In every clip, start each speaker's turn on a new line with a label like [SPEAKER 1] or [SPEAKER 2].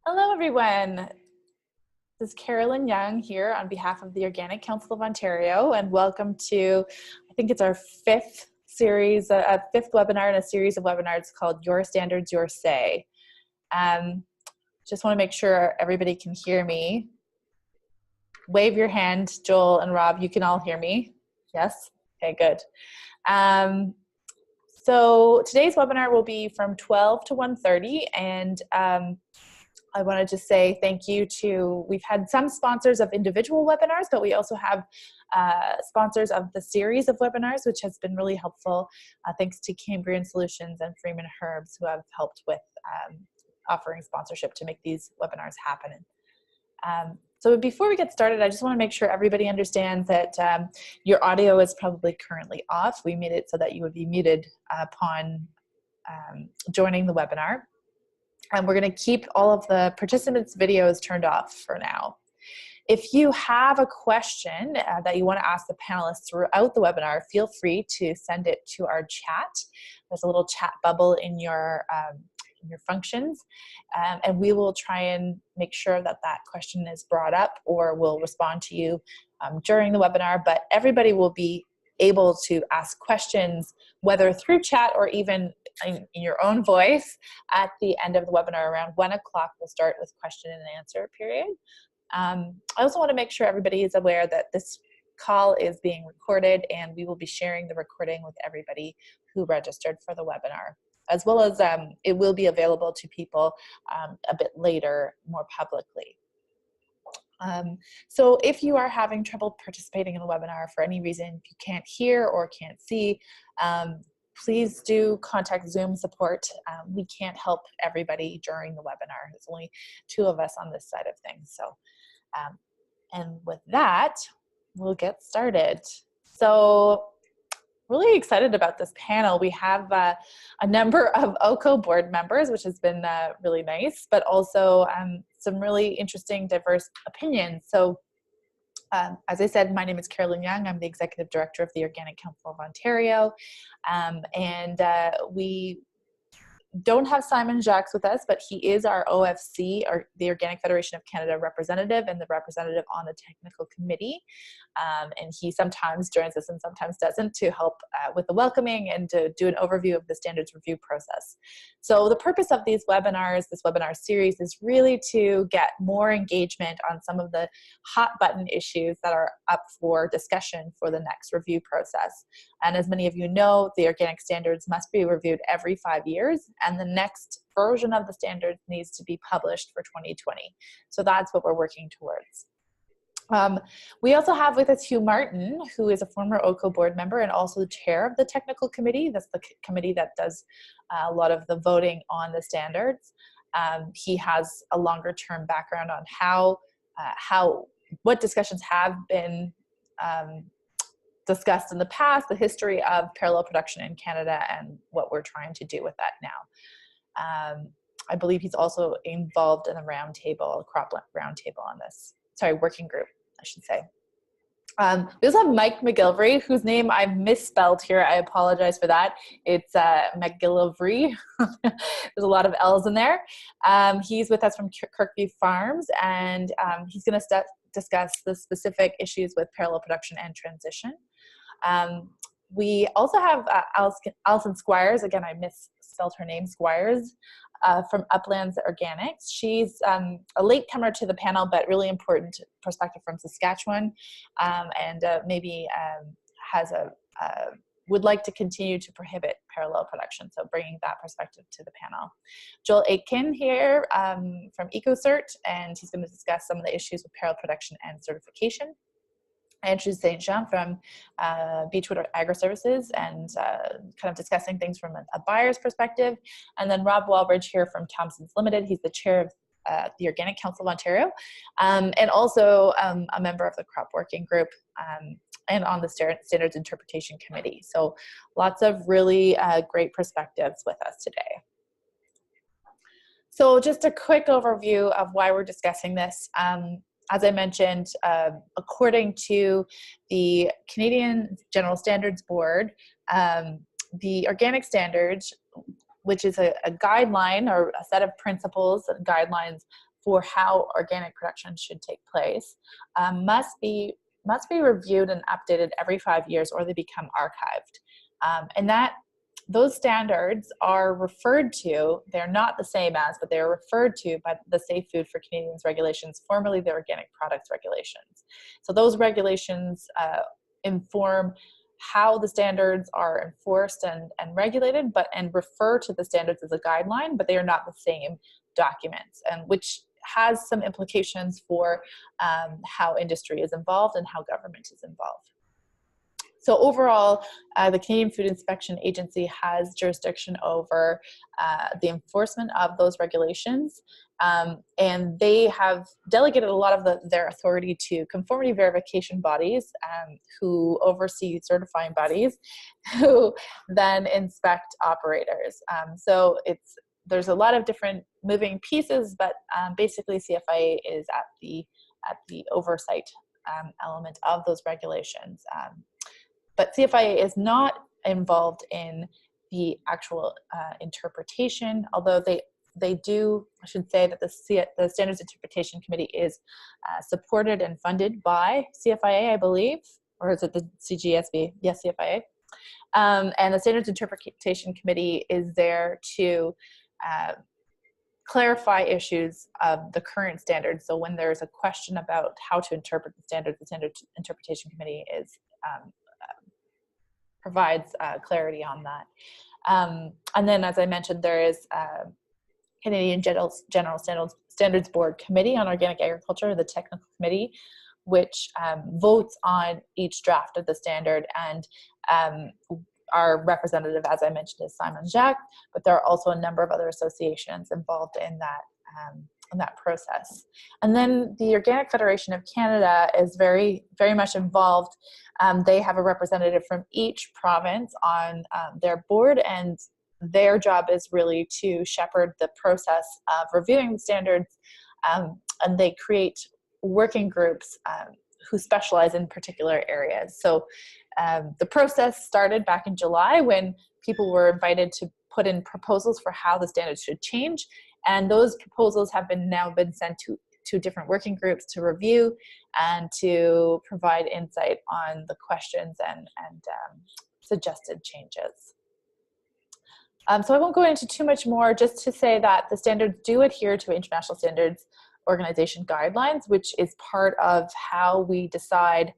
[SPEAKER 1] Hello, everyone. This is Carolyn Young here on behalf of the Organic Council of Ontario, and welcome to, I think it's our fifth series, a fifth webinar in a series of webinars called Your Standards, Your Say. Just want to make sure everybody can hear me. Wave your hand, Joel and Rob, you can all hear me? Yes? Okay, good. So today's webinar will be from 12 to 1:30, and I want to just say thank you to, we've had some sponsors of individual webinars, but we also have sponsors of the series of webinars, which has been really helpful. Thanks to Cambrian Solutions and Freeman Herbs, who have helped with offering sponsorship to make these webinars happen. So before we get started, I just want to make sure everybody understands that your audio is probably currently off. We made it so that you would be muted upon joining the webinar. And we're going to keep all of the participants' videos turned off for now. If you have a question that you want to ask the panelists throughout the webinar, feel free to send it to our chat. There's a little chat bubble in your functions, and we will try and make sure that that question is brought up, or we'll respond to you during the webinar. But everybody will be able to ask questions, whether through chat or even in your own voice at the end of the webinar. Around 1 o'clock, we'll start with question and answer period. I also want to make sure everybody is aware that this call is being recorded, and we will be sharing the recording with everybody who registered for the webinar, as well as it will be available to people a bit later, more publicly. So if you are having trouble participating in the webinar for any reason, if you can't hear or can't see, please do contact Zoom support. We can't help everybody during the webinar. There's only 2 of us on this side of things. So, and with that, we'll get started. So, really excited about this panel. We have a number of OCO board members, which has been really nice, but also some really interesting, diverse opinions. So as I said, my name is Carolyn Young. I'm the Executive Director of the Organic Council of Ontario. We don't have Simon Jacques with us, but he is our OFC, or the Organic Federation of Canada representative, and the representative on the technical committee. And he sometimes joins us and sometimes doesn't, to help with the welcoming and to do an overview of the standards review process. So the purpose of these webinars, this webinar series, is really to get more engagement on some of the hot button issues that are up for discussion for the next review process. And as many of you know, the organic standards must be reviewed every 5 years, and the next version of the standards needs to be published for 2020. So that's what we're working towards. We also have with us Hugh Martin, who is a former OCO board member and also the chair of the technical committee. That's the committee that does a lot of the voting on the standards. He has a longer term background on what discussions have been discussed in the past, the history of parallel production in Canada, and what we're trying to do with that now. I believe he's also involved in the roundtable, cropland roundtable on this. Sorry, working group, I should say. We also have Mike McGillivray, whose name I've misspelled here. I apologize for that. It's McGillivray. There's a lot of L's in there. He's with us from Kirkview Farms, and he's going to discuss the specific issues with parallel production and transition. We also have Alison Squires. Again, I misspelled her name, Squires, from Uplands Organics. She's a latecomer to the panel, but really important perspective from Saskatchewan, and maybe would like to continue to prohibit parallel production, so bringing that perspective to the panel. Joel Aitken here from EcoCert, and he's going to discuss some of the issues with parallel production and certification. Andrew St. Jean from Beechwood Agri-Services, and kind of discussing things from a buyer's perspective. And then Rob Walbridge here from Thompson's Limited. He's the chair of the Organic Council of Ontario, and also a member of the crop working group, and on the Standards Interpretation Committee. So lots of really great perspectives with us today. So just a quick overview of why we're discussing this. As I mentioned, according to the Canadian General Standards Board, the organic standards which is a guideline or a set of principles and guidelines for how organic production should take place, must be reviewed and updated every 5 years, or they become archived. And those standards are referred to, they're not the same as, but they're referred to by the Safe Food for Canadians regulations, formerly the Organic Products Regulations. So those regulations inform how the standards are enforced and regulated, and refer to the standards as a guideline, but they are not the same documents, and which has some implications for how industry is involved and how government is involved. So overall, the Canadian Food Inspection Agency has jurisdiction over the enforcement of those regulations, and they have delegated a lot of their authority to conformity verification bodies who oversee certifying bodies who then inspect operators. So there's a lot of different moving pieces, but basically CFIA is at the oversight element of those regulations. But CFIA is not involved in the actual interpretation, although they do, I should say that the Standards Interpretation Committee is supported and funded by CFIA, I believe, or is it the CGSB? Yes, CFIA. And the Standards Interpretation Committee is there to clarify issues of the current standards. So when there's a question about how to interpret the standards, the Standards Interpretation Committee provides clarity on that. And then, as I mentioned, there is Canadian General Standards Board Committee on Organic Agriculture, the technical committee, which votes on each draft of the standard, and our representative, as I mentioned, is Simon Jacques, but there are also a number of other associations involved in that process. And then the Organic Federation of Canada is very, very much involved. They have a representative from each province on their board, and their job is really to shepherd the process of reviewing the standards, and they create working groups who specialize in particular areas. So the process started back in July when people were invited to put in proposals for how the standards should change, and those proposals have now been sent to different working groups to review and to provide insight on the questions and suggested changes. So I won't go into too much more, just to say that the standards do adhere to International Standards Organization guidelines, which is part of how we decide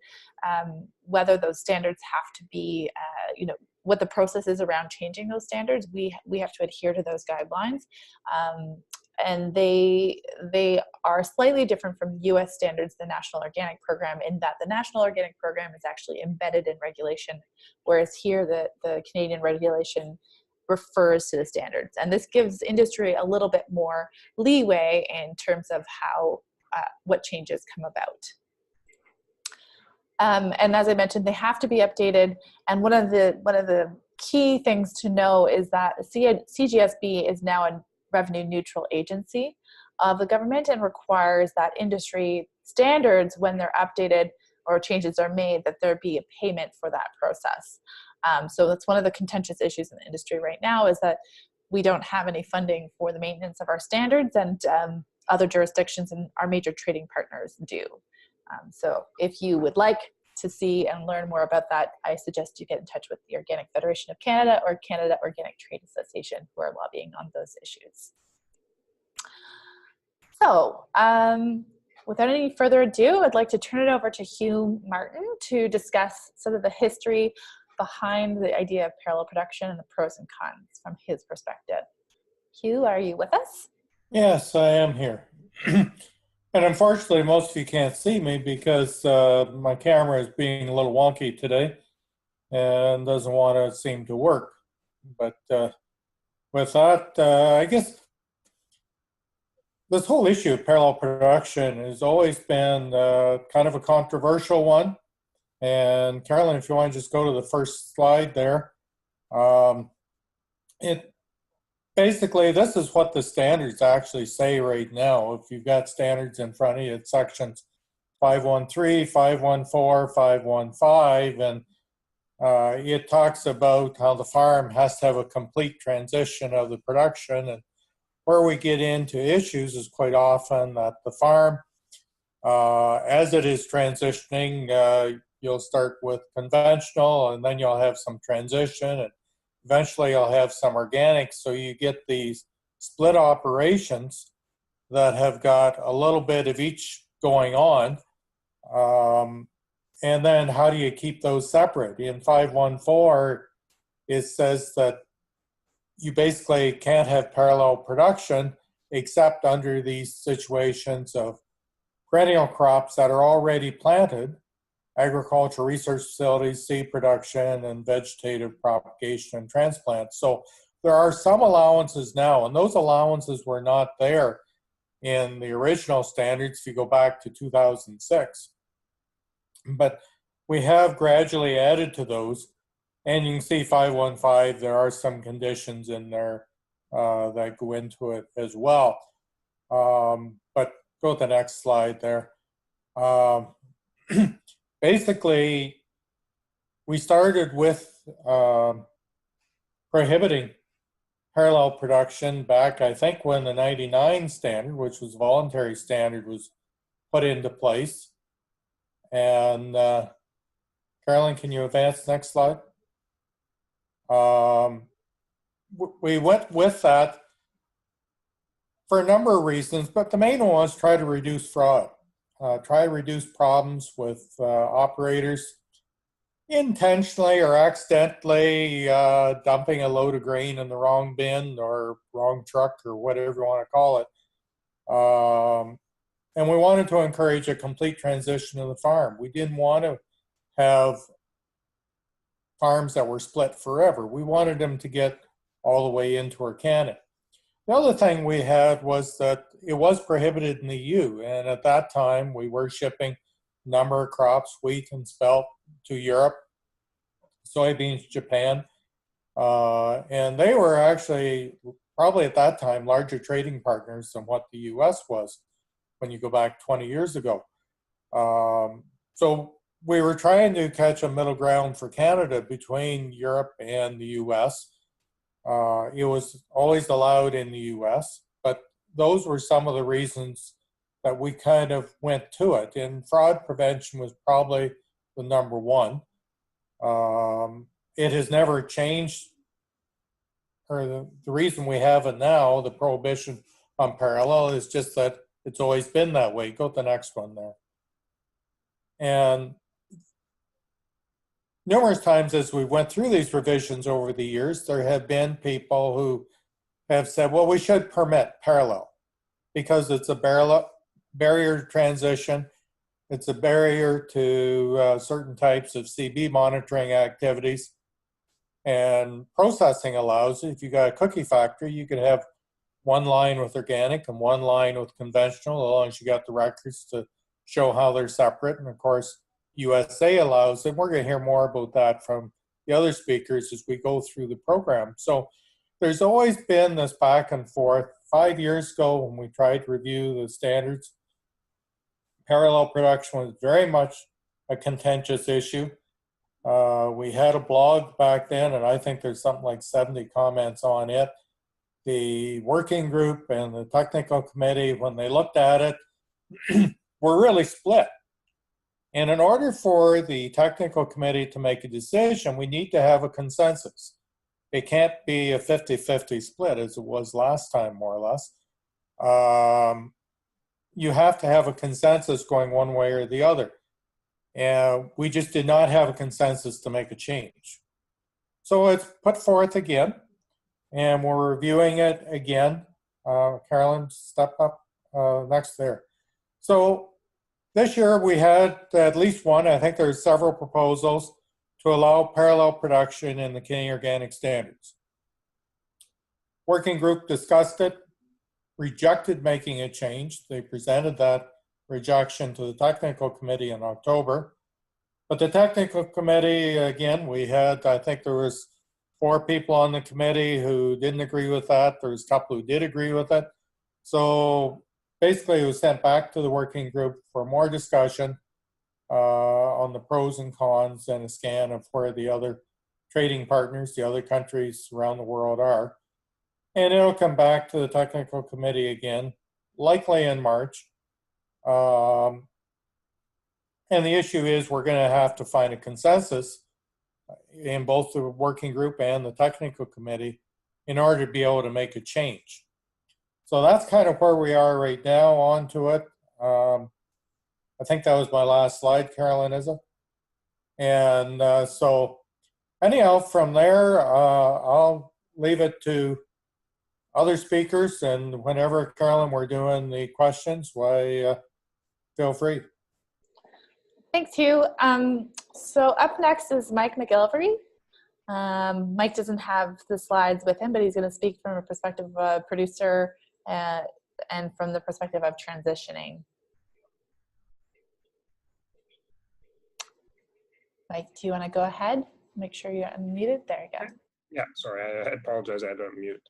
[SPEAKER 1] whether those standards have to be, what the process is around changing those standards. We have to adhere to those guidelines. And they are slightly different from US standards, the National Organic Program, in that the National Organic Program is actually embedded in regulation, whereas here the Canadian regulation refers to the standards. And this gives industry a little bit more leeway in terms of what changes come about. And as I mentioned, they have to be updated. And one of the key things to know is that CGSB is now a revenue neutral agency of the government, and requires that industry standards, when they're updated or changes are made, that there be a payment for that process. So that's one of the contentious issues in the industry right now, is that we don't have any funding for the maintenance of our standards, and other jurisdictions and our major trading partners do. So if you would like to see and learn more about that, I suggest you get in touch with the Organic Federation of Canada or Canada Organic Trade Association, who are lobbying on those issues. So without any further ado, I'd like to turn it over to Hugh Martin to discuss sort of the history behind the idea of parallel production and the pros and cons from his perspective. Hugh, are you with us?
[SPEAKER 2] Yes, I am here. And unfortunately, most of you can't see me because my camera is being a little wonky today and doesn't want to seem to work. But with that, I guess this whole issue of parallel production has always been kind of a controversial one. And Carolyn, if you want to just go to the first slide there. Basically, this is what the standards actually say right now. If you've got standards in front of you, it's sections 513, 514, 515, and It talks about how the farm has to have a complete transition of the production, and where we get into issues is quite often that the farm, as it is transitioning, you'll start with conventional, and then you'll have some transition, and eventually you'll have some organic. So you get these split operations that have got a little bit of each going on. And then how do you keep those separate? In 514, it says that you basically can't have parallel production except under these situations of perennial crops that are already planted, agricultural research facilities, seed production, and vegetative propagation and transplant. So there are some allowances now, and those allowances were not there in the original standards if you go back to 2006. But we have gradually added to those, and you can see 515, there are some conditions in there that go into it as well. But go to the next slide there. Basically, we started with prohibiting parallel production back, I think, when the 99 standard, which was voluntary standard, was put into place. And Carolyn, can you advance the next slide? We went with that for a number of reasons, but the main one was try to reduce fraud, try to reduce problems with operators intentionally or accidentally dumping a load of grain in the wrong bin or wrong truck or whatever you want to call it. And we wanted to encourage a complete transition of the farm. We didn't want to have farms that were split forever. We wanted them to get all the way into organic. The other thing we had was that it was prohibited in the EU, and at that time we were shipping a number of crops, wheat and spelt, to Europe, soybeans, Japan, and they were actually probably at that time larger trading partners than what the US was when you go back 20 years ago. So we were trying to catch a middle ground for Canada between Europe and the US. It was always allowed in the US, but those were some of the reasons that we kind of went to it. And fraud prevention was probably the number one. It has never changed, or the reason we have it now, the prohibition on parallel, is just that it's always been that way. Go to the next one there. And numerous times as we went through these revisions over the years, there have been people who have said, well, we should permit parallel because it's a barrier to transition. It's a barrier to certain types of CB monitoring activities. And processing allows, if you got a cookie factory, you could have one line with organic and one line with conventional, as long as you got the records to show how they're separate. And of course, USA allows it. We're going to hear more about that from the other speakers as we go through the program. So there's always been this back and forth. 5 years ago, when we tried to review the standards, parallel production was very much a contentious issue. We had a blog back then, and I think there's something like 70 comments on it. The working group and the technical committee, when they looked at it, were really split. And in order for the technical committee to make a decision, we need to have a consensus. It can't be a 50-50 split as it was last time, more or less. You have to have a consensus going one way or the other. And we just did not have a consensus to make a change. So it's put forth again, and we're reviewing it again. Carolyn, step up next there. So this year we had at least one, I think there's several proposals to allow parallel production in the Canadian Organic Standards. Working group discussed it, rejected making a change. They presented that rejection to the technical committee in October. But the technical committee, again, we had, I think there was 4 people on the committee who didn't agree with that. There was a couple who did agree with it. So basically it was sent back to the working group for more discussion. on the pros and cons and a scan of where the other trading partners, the other countries around the world are. And it'll come back to the technical committee again, likely in March. And the issue is we're going to have to find a consensus in both the working group and the technical committee in order to be able to make a change. So that's kind of where we are right now. On to it. I think that was my last slide, Carolyn, is it? And so anyhow, from there, I'll leave it to other speakers, and whenever, Carolyn, we're doing the questions, why, feel free.
[SPEAKER 1] Thanks, Hugh. So up next is Mike McGillivray. Mike doesn't have the slides with him, but he's going to speak from a perspective of a producer and from the perspective of transitioning. Mike, do you want to go ahead? Make sure you're unmuted. There you go.
[SPEAKER 3] Yeah, sorry, I apologize. I had to unmute.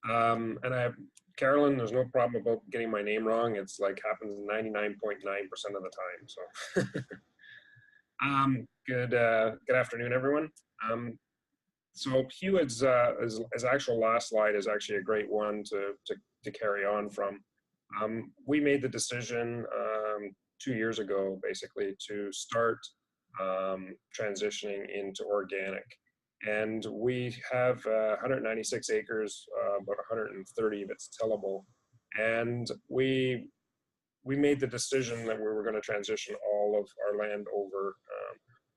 [SPEAKER 3] And Carolyn, there's no problem about getting my name wrong. It's like happens 99.9% of the time. So, good afternoon, everyone. So Hugh, his actual last slide is actually a great one to carry on from. We made the decision 2 years ago, basically, to start transitioning into organic. And we have 196 acres, about 130 of it's tillable. And we made the decision that we were going to transition all of our land over.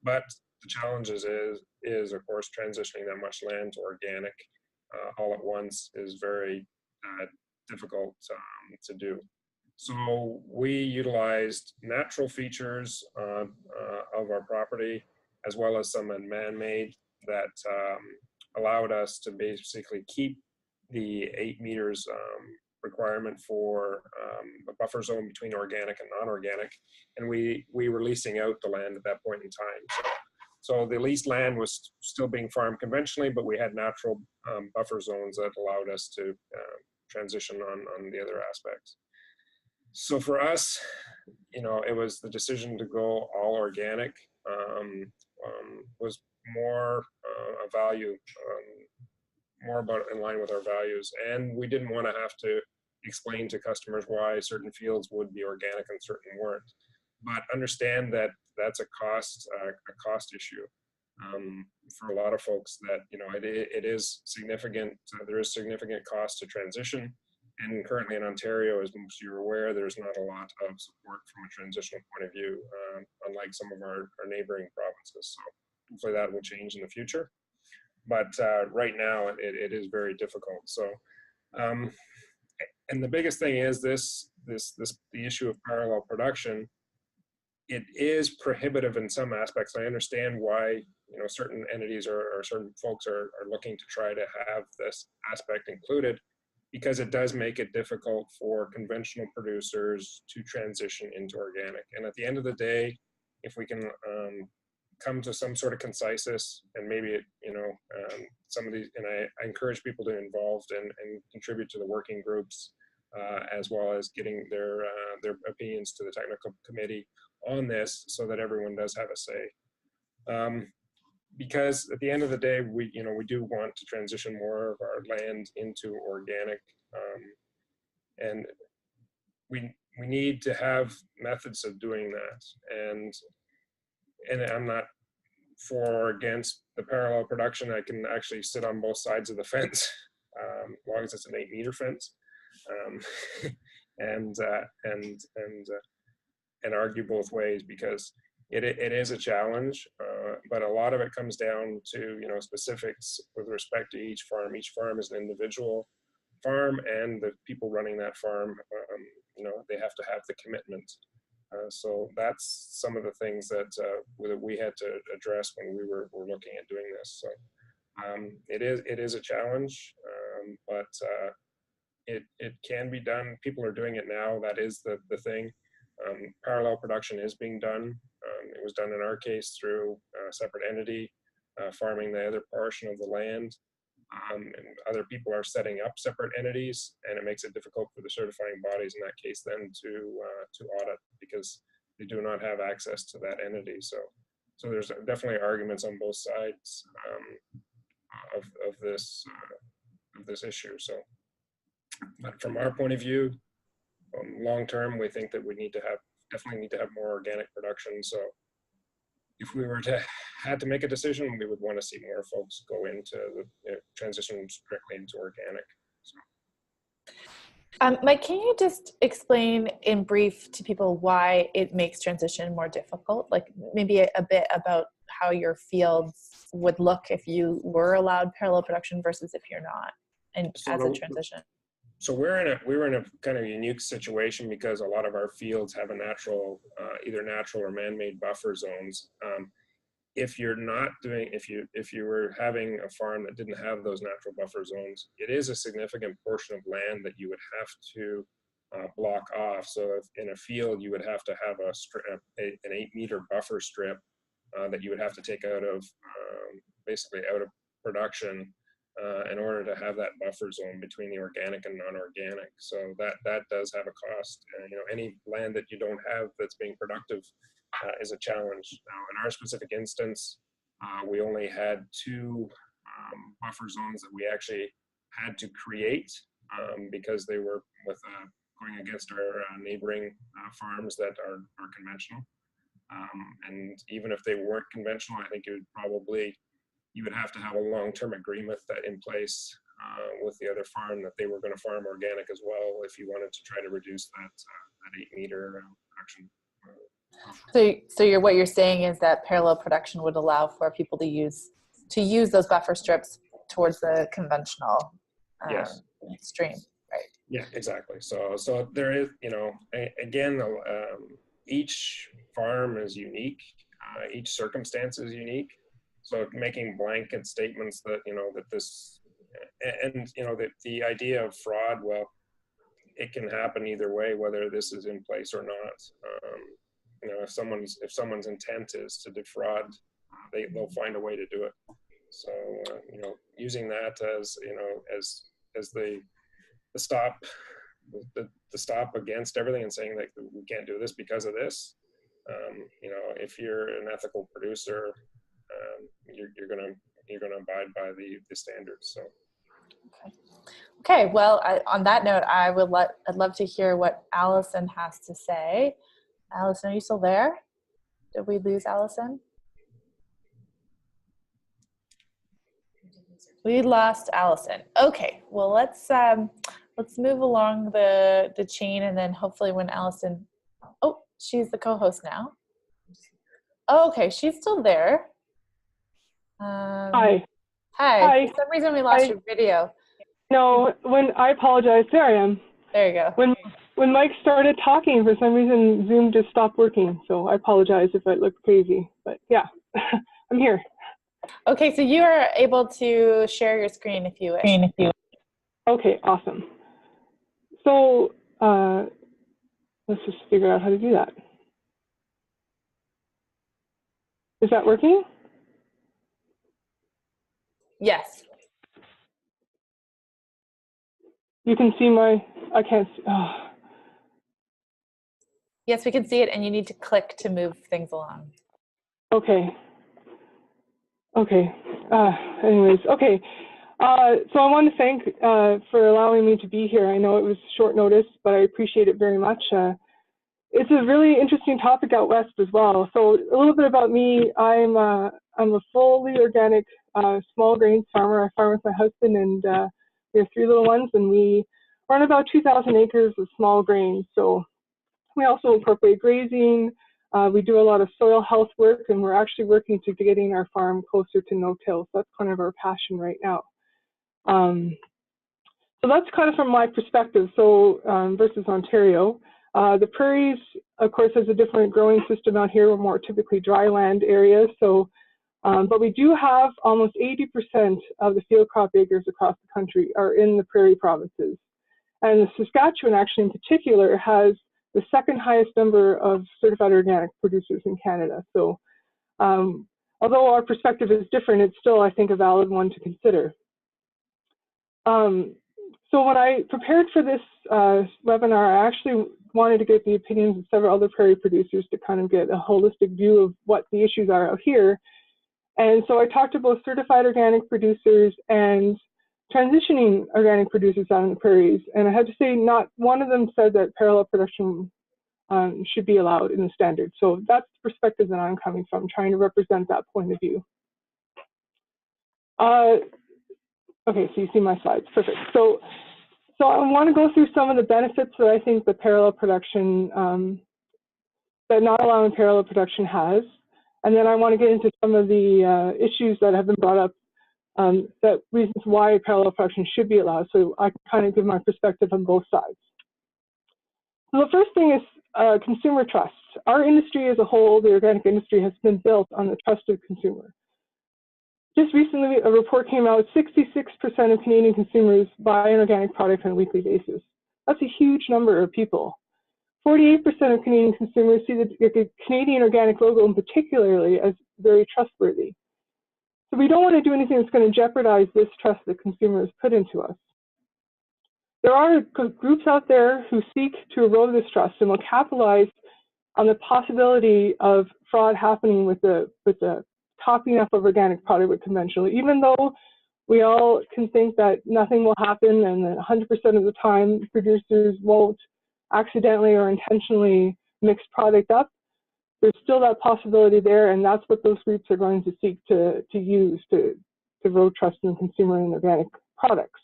[SPEAKER 3] But the challenge is of course, transitioning that much land to organic all at once is very difficult to do. So we utilized natural features of our property, as well as some man-made that allowed us to basically keep the 8 meters requirement for a buffer zone between organic and non-organic. And we were leasing out the land at that point in time. So the leased land was still being farmed conventionally, but we had natural buffer zones that allowed us to transition on the other aspects. So for us, it was the decision to go all organic was more a value, more about in line with our values. And we didn't want to have to explain to customers why certain fields would be organic and certain weren't. But understand that that's a cost issue for a lot of folks. That it is significant. There is significant cost to transition. And currently in Ontario, as most of you are aware, there's not a lot of support from a transitional point of view, unlike some of our neighboring provinces. So hopefully that will change in the future. But right now, it is very difficult. So, and the biggest thing is the issue of parallel production. It is prohibitive in some aspects. I understand why certain entities or certain folks are looking to try to have this aspect included, because it does make it difficult for conventional producers to transition into organic. And at the end of the day, if we can come to some sort of consensus, and maybe some of these, and I encourage people to involved and contribute to the working groups, as well as getting their opinions to the technical committee on this, so that everyone does have a say. Because at the end of the day, we do want to transition more of our land into organic, and we need to have methods of doing that. And I'm not for or against the parallel production. I can actually sit on both sides of the fence, as long as it's an 8 meter fence, and argue both ways, because it is a challenge, but a lot of it comes down to specifics with respect to each farm. Each farm is an individual farm, and the people running that farm, they have to have the commitment. So that's some of the things that we had to address when we were looking at doing this. So it is a challenge, but it can be done. People are doing it now. That is the thing. Parallel production is being done. It was done in our case through a separate entity farming the other portion of the land. And other people are setting up separate entities, and it makes it difficult for the certifying bodies in that case then to audit, because they do not have access to that entity. So there's definitely arguments on both sides of this issue. So, but from our point of view, long term, we think that we definitely need to have more organic production. So if we were to had to make a decision, we would want to see more folks go into the transition strictly into organic. So.
[SPEAKER 1] Mike, can you just explain in brief to people why it makes transition more difficult? Like maybe a bit about how your fields would look if you were allowed parallel production versus if you're not, and
[SPEAKER 3] So
[SPEAKER 1] as a transition.
[SPEAKER 3] So we're in a kind of unique situation because a lot of our fields have a natural, either natural or man-made buffer zones. If you're not doing, if you were having a farm that didn't have those natural buffer zones, it is a significant portion of land that you would have to block off. So if in a field, you would have to have an 8-meter buffer strip that you would have to take out of, basically out of production in order to have that buffer zone between the organic and non-organic. So that does have a cost. And, any land that you don't have that's being productive is a challenge. Now, in our specific instance, we only had 2 buffer zones that we actually had to create because they were going against our neighboring farms that are conventional. And even if they weren't conventional, I think you would have to have a long-term agreement in place with the other farm that they were going to farm organic as well if you wanted to try to reduce that 8-meter production.
[SPEAKER 1] So what you're saying is that parallel production would allow for people to use those buffer strips towards the conventional
[SPEAKER 3] yes.
[SPEAKER 1] stream, right?
[SPEAKER 3] Yeah, exactly. So there is, again, each farm is unique. Each circumstance is unique. So making blanket statements that, that this, and, that the idea of fraud, well, it can happen either way, whether this is in place or not. If someone's intent is to defraud, they'll find a way to do it. So, using that as, as the stop, the stop against everything and saying that we can't do this because of this. If you're an ethical producer, you're gonna abide by the standards. So.
[SPEAKER 1] Okay. Well, on that note, I'd love to hear what Allison has to say. Allison, are you still there? Did we lose Allison? We lost Allison. Okay. Well, let's move along the chain, and then hopefully when Allison, she's the co-host now. Oh, okay, she's still there.
[SPEAKER 4] Hi.
[SPEAKER 1] Hi. For some reason we lost your video.
[SPEAKER 4] No, I apologize. There I am.
[SPEAKER 1] There you go.
[SPEAKER 4] When Mike started talking, for some reason Zoom just stopped working. So I apologize if I look crazy, but yeah, I'm here.
[SPEAKER 1] Okay, so you are able to share your screen if you wish.
[SPEAKER 4] Okay, awesome. So let's just figure out how to do that. Is that working?
[SPEAKER 1] Yes.
[SPEAKER 4] You can see I can't see. Oh.
[SPEAKER 1] Yes, we can see it, and you need to click to move things along.
[SPEAKER 4] Okay. Anyways, okay. So I want to thank for allowing me to be here. I know it was short notice, but I appreciate it very much. It's a really interesting topic out west as well. So a little bit about me. I'm a fully organic small grains farmer. I farm with my husband, and we have 3 little ones, and we run about 2,000 acres of small grains. So we also incorporate grazing. We do a lot of soil health work, and we're actually working to getting our farm closer to no-till. So that's kind of our passion right now. So that's kind of from my perspective. So versus Ontario, the prairies, of course, has a different growing system out here. We're more typically dry land areas. So, but we do have almost 80% of the field crop acres across the country are in the prairie provinces. And Saskatchewan, actually, in particular, has the 2nd highest number of certified organic producers in Canada. So although our perspective is different, it's still, I think, a valid one to consider. So when I prepared for this webinar, I actually wanted to get the opinions of several other prairie producers to kind of get a holistic view of what the issues are out here. And so I talked to both certified organic producers and transitioning organic producers out on the prairies. And I have to say, not one of them said that parallel production should be allowed in the standard. So that's the perspective that I'm coming from, trying to represent that point of view. Okay, so you see my slides, perfect. So I want to go through some of the benefits that I think the parallel production, that not allowing parallel production has. And then I want to get into some of the issues that have been brought up, that reasons why parallel production should be allowed. So I can kind of give my perspective on both sides. So the first thing is consumer trust. Our industry as a whole, the organic industry, has been built on the trust of consumer. Just recently, a report came out, 66% of Canadian consumers buy an organic product on a weekly basis. That's a huge number of people. 48% of Canadian consumers see the Canadian organic logo in particularly as very trustworthy. So we don't want to do anything that's going to jeopardize this trust that consumers put into us. There are groups out there who seek to erode this trust and will capitalize on the possibility of fraud happening with the topping up of organic product with conventional, even though we all can think that nothing will happen and that 100% of the time producers won't accidentally or intentionally mix product up. There's still that possibility there, and that's what those groups are going to seek to use to erode trust in consumer and organic products.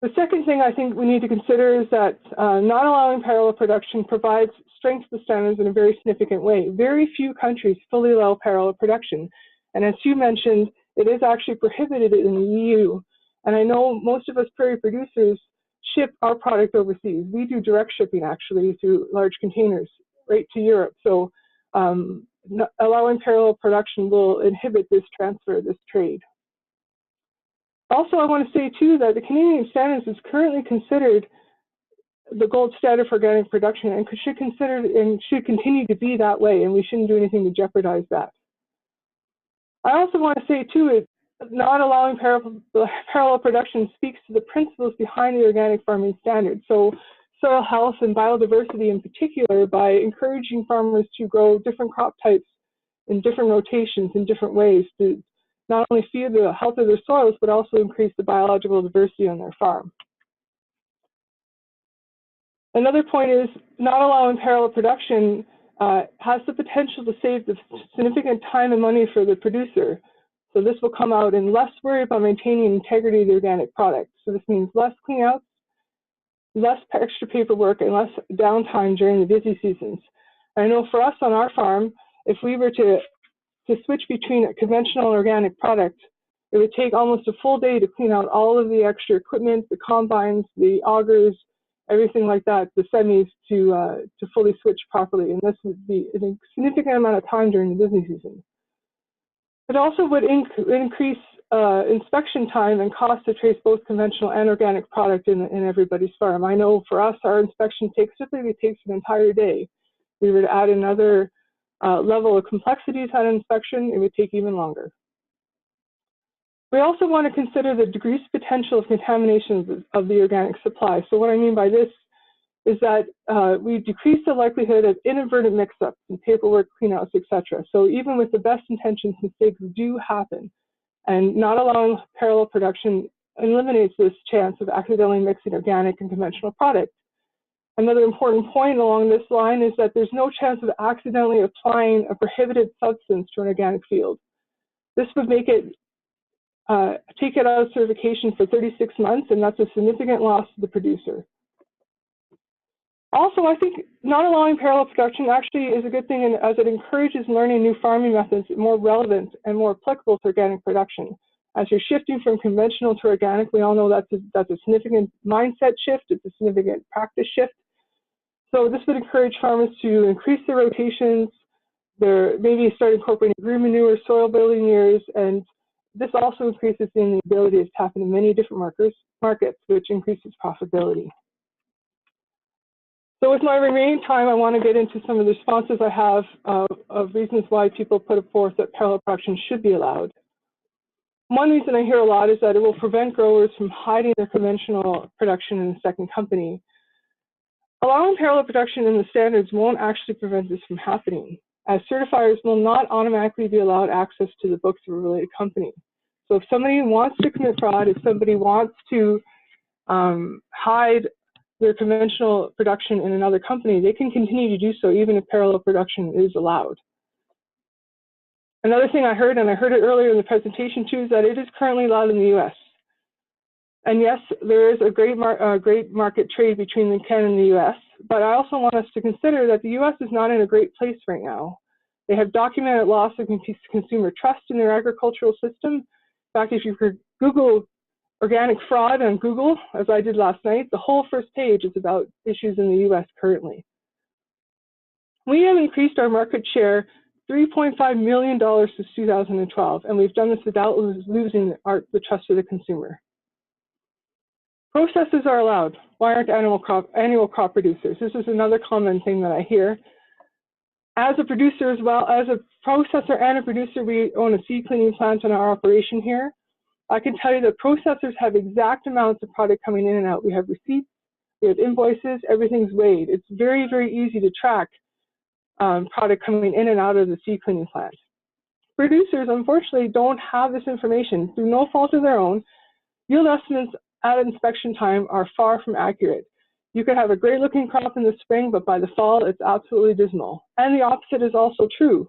[SPEAKER 4] The second thing I think we need to consider is that not allowing parallel production provides strength to standards in a very significant way. Very few countries fully allow parallel production. And as you mentioned, it is actually prohibited in the EU. And I know most of us prairie producers ship our product overseas. We do direct shipping actually through large containers right to Europe. So allowing parallel production will inhibit this transfer, this trade. Also, I want to say too that the Canadian standards is currently considered the gold standard for organic production and should continue to be that way, and we shouldn't do anything to jeopardize that. I also want to say too, not allowing parallel production speaks to the principles behind the organic farming standard. So soil health and biodiversity in particular, by encouraging farmers to grow different crop types in different rotations in different ways to not only feed the health of their soils, but also increase the biological diversity on their farm. Another point is not allowing parallel production has the potential to save the significant time and money for the producer. So this will come out in less worry about maintaining integrity of the organic product. So this means less cleanouts, less extra paperwork, and less downtime during the busy seasons. I know for us on our farm, if we were to switch between a conventional and organic product, it would take almost a full day to clean out all of the extra equipment, the combines, the augers, everything like that, the semis to fully switch properly. And this would be a significant amount of time during the busy season. It also would increase inspection time and cost to trace both conventional and organic product in everybody's farm. I know for us, our inspection typically takes an entire day. We would add another level of complexity to that inspection, it would take even longer. We also want to consider the decreased potential of contamination of the organic supply. So what I mean by this is that we decrease the likelihood of inadvertent mix-ups and paperwork cleanouts, etc. So even with the best intentions, mistakes do happen. And not allowing parallel production eliminates this chance of accidentally mixing organic and conventional products. Another important point along this line is that there's no chance of accidentally applying a prohibited substance to an organic field. This would make it, take it out of certification for 36 months, and that's a significant loss to the producer. Also, I think not allowing parallel production actually is a good thing as it encourages learning new farming methods more relevant and more applicable to organic production. As you're shifting from conventional to organic, we all know that's a significant mindset shift, it's a significant practice shift. So this would encourage farmers to increase their rotations, maybe start incorporating green manure, soil building years, and this also increases the ability to tap into many different markets, which increases profitability. So with my remaining time, I want to get into some of the responses I have of reasons why people put forth that parallel production should be allowed. One reason I hear a lot is that it will prevent growers from hiding their conventional production in a second company. Allowing parallel production in the standards won't actually prevent this from happening, as certifiers will not automatically be allowed access to the books of a related company. So if somebody wants to commit fraud, if somebody wants to hide their conventional production in another company, they can continue to do so even if parallel production is allowed. Another thing I heard, and I heard it earlier in the presentation too, is that it is currently allowed in the US. And yes, there is a great market trade between Canada and the US, but I also want us to consider that the US is not in a great place right now. They have documented loss of consumer trust in their agricultural system. In fact, if you could Google organic fraud on Google, as I did last night, the whole first page is about issues in the US currently. We have increased our market share $3.5 million since 2012, and we've done this without losing the trust of the consumer. Processes are allowed. Why aren't annual crop producers? This is another common thing that I hear. As a producer as well, as a processor and a producer, we own a seed cleaning plant in our operation here. I can tell you that processors have exact amounts of product coming in and out. We have receipts, we have invoices, everything's weighed. It's very, very easy to track product coming in and out of the seed cleaning plant. Producers, unfortunately, don't have this information. Through no fault of their own, yield estimates at inspection time are far from accurate. You could have a great looking crop in the spring, but by the fall, it's absolutely dismal. And the opposite is also true.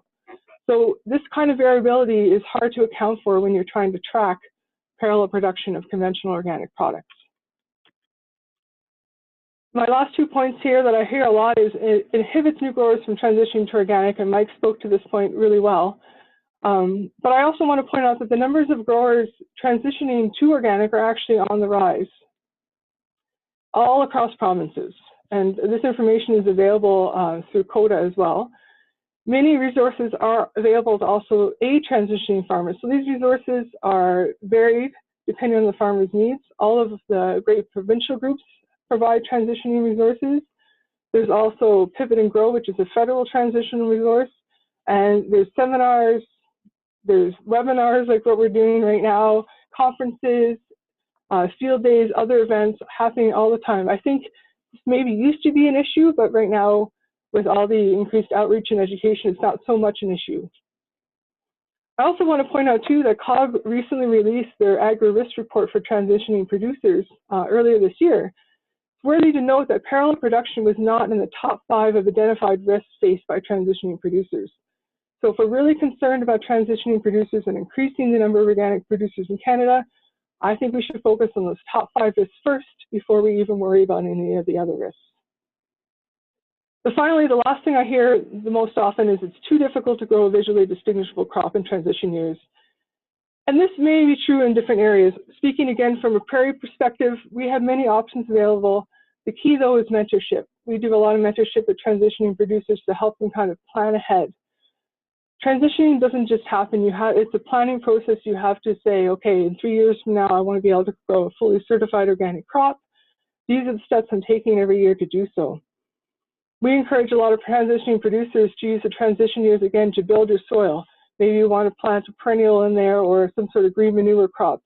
[SPEAKER 4] So this kind of variability is hard to account for when you're trying to track parallel production of conventional organic products. My last 2 points here that I hear a lot is it inhibits new growers from transitioning to organic, and Mike spoke to this point really well. But I also want to point out that the numbers of growers transitioning to organic are actually on the rise all across provinces. And this information is available through CODA as well. Many resources are available to also aid transitioning farmers. So these resources are varied depending on the farmer's needs. All of the great provincial groups provide transitioning resources. There's also Pivot and Grow, which is a federal transitional resource. And there's seminars, there's webinars like what we're doing right now, conferences, field days, other events happening all the time. I think this maybe used to be an issue, but right now, with all the increased outreach and education, it's not so much an issue. I also want to point out too that COG recently released their agri-risk report for transitioning producers earlier this year. It's worthy to note that parallel production was not in the top 5 of identified risks faced by transitioning producers. So if we're really concerned about transitioning producers and increasing the number of organic producers in Canada, I think we should focus on those top 5 risks first before we even worry about any of the other risks. But finally, the last thing I hear the most often is it's too difficult to grow a visually distinguishable crop in transition years. And this may be true in different areas. Speaking again from a prairie perspective, we have many options available. The key though is mentorship. We do a lot of mentorship with transitioning producers to help them kind of plan ahead. Transitioning doesn't just happen. It's a planning process. You have to say, okay, in 3 years from now, I want to be able to grow a fully certified organic crop. These are the steps I'm taking every year to do so. We encourage a lot of transitioning producers to use the transition years again to build your soil. Maybe you want to plant a perennial in there or some sort of green manure crop.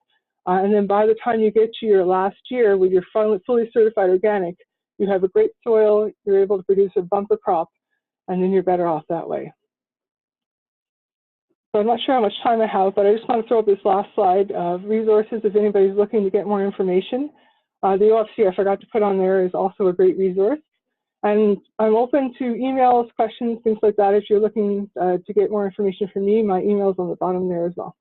[SPEAKER 4] And then by the time you get to your last year with your fully certified organic, you have a great soil, you're able to produce a bumper crop, and then you're better off that way. So I'm not sure how much time I have, but I just want to throw up this last slide of resources if anybody's looking to get more information. The OFC I forgot to put on there is also a great resource. And I'm open to emails, questions, things like that. If you're looking to get more information from me, my email's on the bottom there as well.